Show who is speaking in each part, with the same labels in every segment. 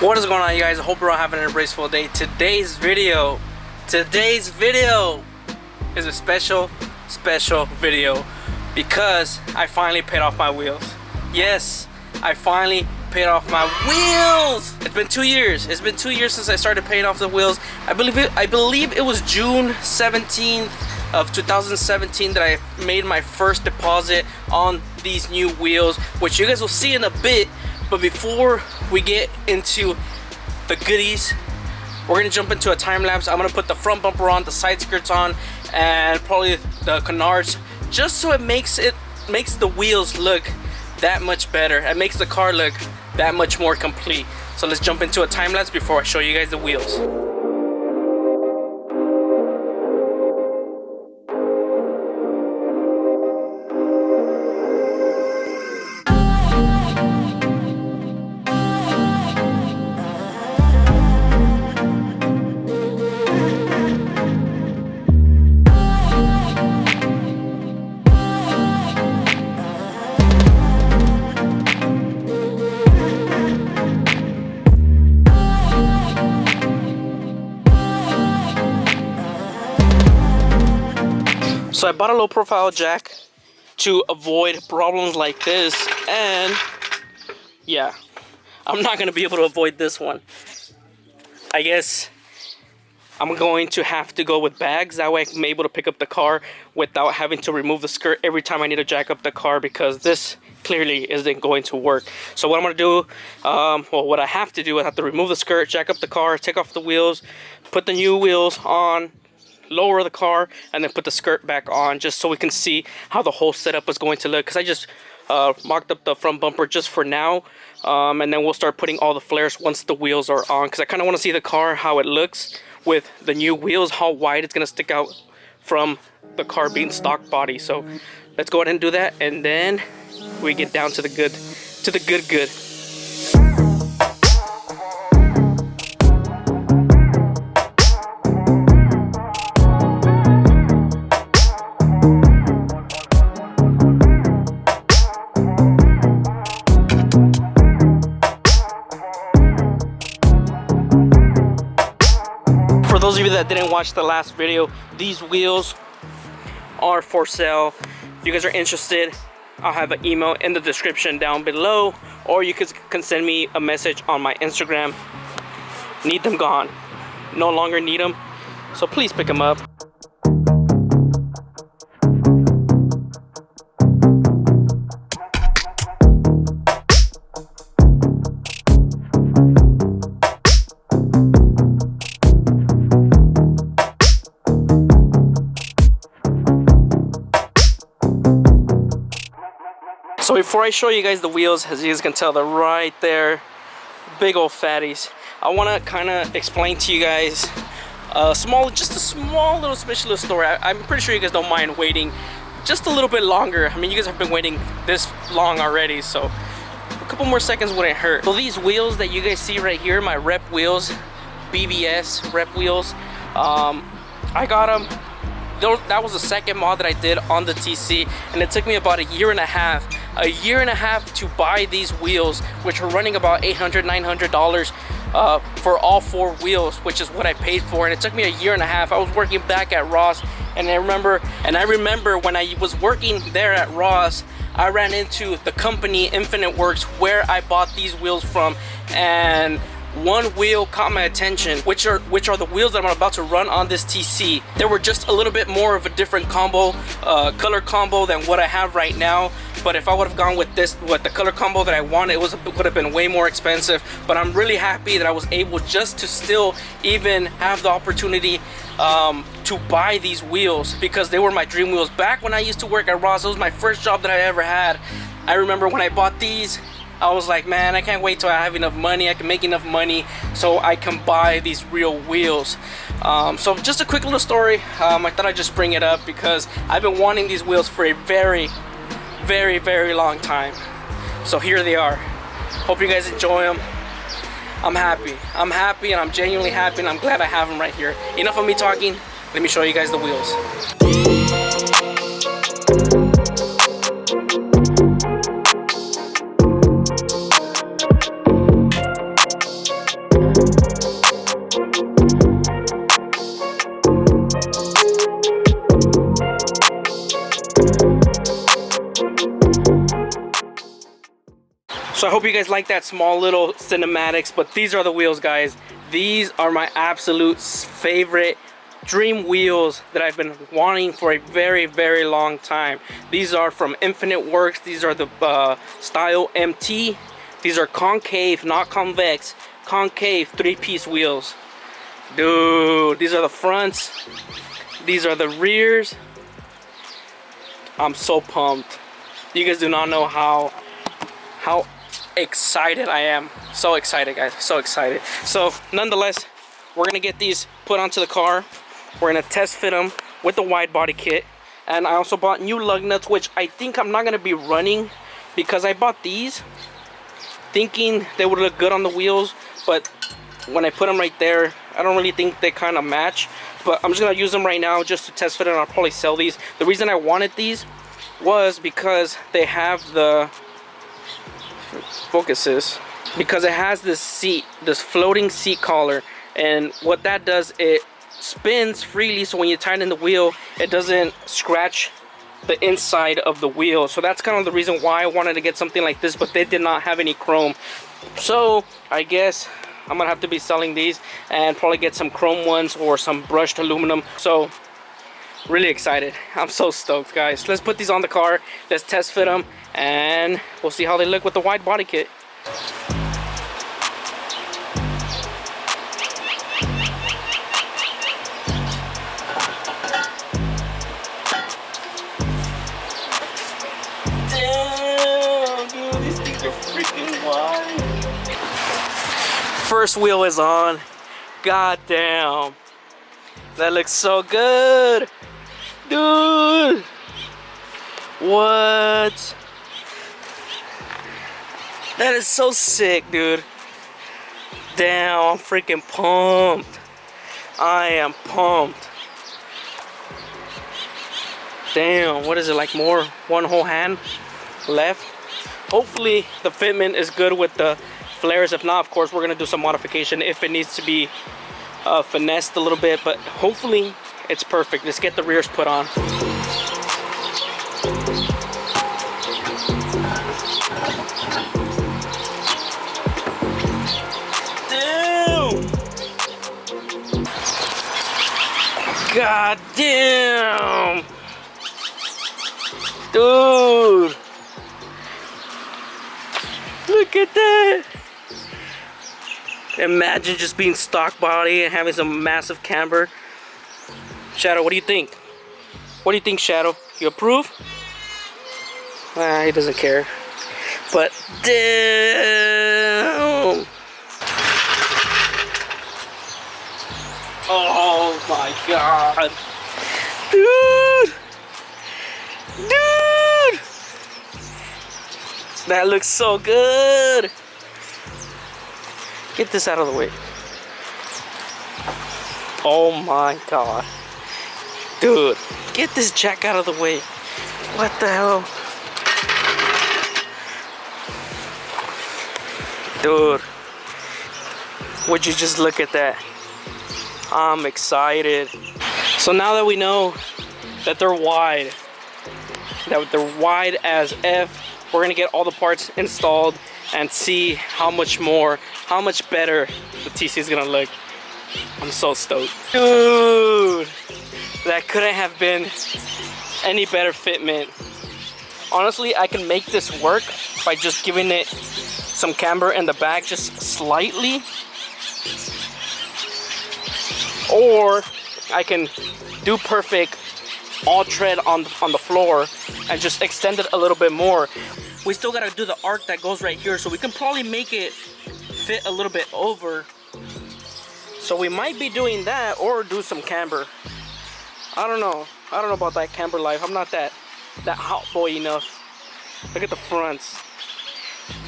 Speaker 1: What is going on, you guys? I hope you're all having an embraceful day. Today's video is a special video because I finally paid off my wheels. Yes, I finally paid off my wheels. It's been 2 years. It's been 2 years since I started paying off the wheels. I believe it was June 17th of 2017 that I made my first deposit on these new wheels, which you guys will see in a bit. But before we get into the goodies, we're gonna jump into a time lapse. I'm gonna put the front bumper on, the side skirts on, and probably the canards, just so it makes the wheels look that much better. It makes the car look that much more complete. So let's jump into a time lapse before I show you guys the wheels. So I bought a low profile jack to avoid problems like this, and yeah, I'm not gonna be able to avoid this one. I guess I'm going to have to go with bags. That way I'm able to pick up the car without having to remove the skirt every time I need to jack up the car, because this clearly isn't going to work. So what I'm gonna do, what I have to do, I have to remove the skirt, jack up the car, take off the wheels, put the new wheels on, lower the car, and then put the skirt back on, just so we can see how the whole setup is going to look. Because I just mocked up the front bumper just for now, and then we'll start putting all the flares once the wheels are on, because I kind of want to see the car, how it looks with the new wheels, how wide it's going to stick out from the car being stock body. So let's go ahead and do that, and then we get down to the good. For those of you that didn't watch the last video, these wheels are for sale. If you guys are interested, I'll have an email in the description down below, or you can send me a message on my Instagram. Need them gone. No longer need them, so please pick them up. So before I show you guys the wheels, as you guys can tell, they're right there, big old fatties. I want to kind of explain to you guys just a small little special story. I'm pretty sure you guys don't mind waiting just a little bit longer. I mean, you guys have been waiting this long already, so a couple more seconds wouldn't hurt. So these wheels that you guys see right here, my rep wheels, BBS rep wheels, I got them. That was the second mod that I did on the TC, and it took me about a year and a half to buy these wheels, which were running about $800, $900 for all four wheels, which is what I paid for. And it took me a year and a half. I was working back at Ross, and I remember when I was working there at Ross, I ran into the company Infinitewerks where I bought these wheels from, and one wheel caught my attention, which are the wheels that I'm about to run on this TC. They were just a little bit more of a different combo, color combo than what I have right now. But if I would have gone with the color combo that I wanted, it would have been way more expensive. But I'm really happy that I was able just to still even have the opportunity to buy these wheels, because they were my dream wheels. Back when I used to work at Ross, it was my first job that I ever had. I remember when I bought these, I was like, man, I can't wait till I have enough money, I can make enough money so I can buy these real wheels. So just a quick little story. I thought I'd just bring it up because I've been wanting these wheels for a very, very, very long time. So here they are. Hope you guys enjoy them. I'm happy, and I'm genuinely happy, and I'm glad I have them right here. Enough of me talking, let me show you guys the wheels. So I hope you guys like that small little cinematics, but these are the wheels, guys. These are my absolute favorite dream wheels that I've been wanting for a very long time. These are from Infinitewerks. These are the style MT. These are concave, not convex, concave 3-piece wheels. Dude, these are the fronts. These are the rears. I'm so pumped. You guys do not know how excited I am. So excited, guys, so excited. So nonetheless, we're gonna get these put onto the car. We're gonna test fit them with the wide body kit. And I also bought new lug nuts, which I think I'm not gonna be running, because I bought these thinking they would look good on the wheels, but when I put them right there, I don't really think they kind of match. But I'm just gonna use them right now just to test fit it, and I'll probably sell these. The reason I wanted these was because they have the focuses, because it has this seat, this floating seat collar, and what that does, it spins freely, so when you tighten the wheel, it doesn't scratch the inside of the wheel. So that's kind of the reason why I wanted to get something like this, but they did not have any chrome. So I guess I'm gonna have to be selling these and probably get some chrome ones or some brushed aluminum. So really excited. I'm so stoked, guys. Let's put these on the car, let's test fit them, and we'll see how they look with the wide body kit. Damn, dude, these things are freaking wide. First wheel is on. God damn. That looks so good. Dude. What? That is so sick, dude. Damn, I'm freaking pumped. I am pumped. Damn, what is it, like more? One whole hand left? Hopefully the fitment is good with the flares. If not, of course, we're gonna do some modification if it needs to be finessed a little bit, but hopefully it's perfect. Let's get the rears put on. Damn! God damn! Dude! Look at that! Imagine just being stock body and having some massive camber. Shadow, what do you think? What do you think, Shadow? You approve? He doesn't care. But damn! Oh my god! Dude! Dude! That looks so good! Get this out of the way. Oh my god. Dude, get this jack out of the way. What the hell? Dude, would you just look at that? I'm excited. So now that we know that they're wide, that they're wide as F, we're gonna get all the parts installed and see how much better the TC is gonna look. I'm so stoked. Dude, that couldn't have been any better fitment. Honestly, I can make this work by just giving it some camber in the back, just slightly. Or I can do perfect all tread on the floor and just extend it a little bit more. We still gotta do the arc that goes right here, so we can probably make it fit a little bit over. So we might be doing that or do some camber. I don't know about that camber life. I'm not that hot boy enough. Look at the fronts.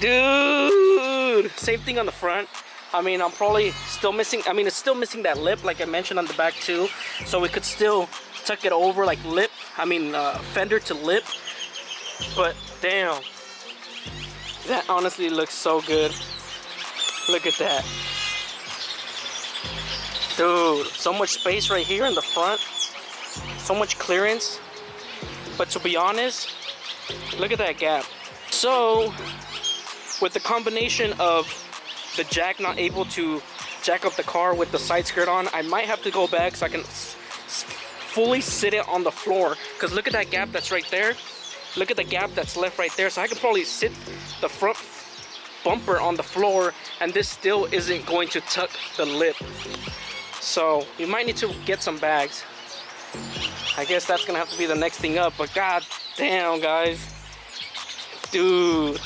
Speaker 1: Dude, same thing on the front. I mean, I'm probably still missing, it's still missing that lip like I mentioned on the back too. So we could still tuck it over like fender to lip. But damn, that honestly looks so good. Look at that. Dude, so much space right here in the front. So much clearance. But to be honest, look at that gap. So with the combination of the jack not able to jack up the car with the side skirt on, I might have to go back so I can fully sit it on the floor. Because look at that gap that's right there. Look at the gap that's left right there. So I could probably sit the front bumper on the floor and this still isn't going to tuck the lip. So you might need to get some bags. I guess that's gonna have to be the next thing up, but god damn, guys. Dude.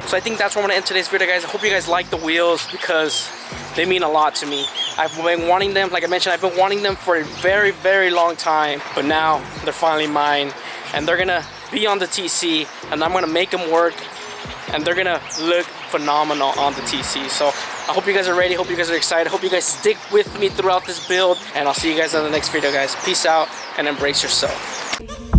Speaker 1: So I think that's where I'm gonna end today's video, guys. I hope you guys like the wheels because they mean a lot to me. I've been wanting them, like I mentioned, I've been wanting them for a very, very long time, but now they're finally mine and they're gonna be on the TC and I'm gonna make them work and they're gonna look phenomenal on the TC. So I hope you guys are ready, hope you guys are excited, hope you guys stick with me throughout this build, and I'll see you guys in the next video, guys. Peace out and embrace yourself.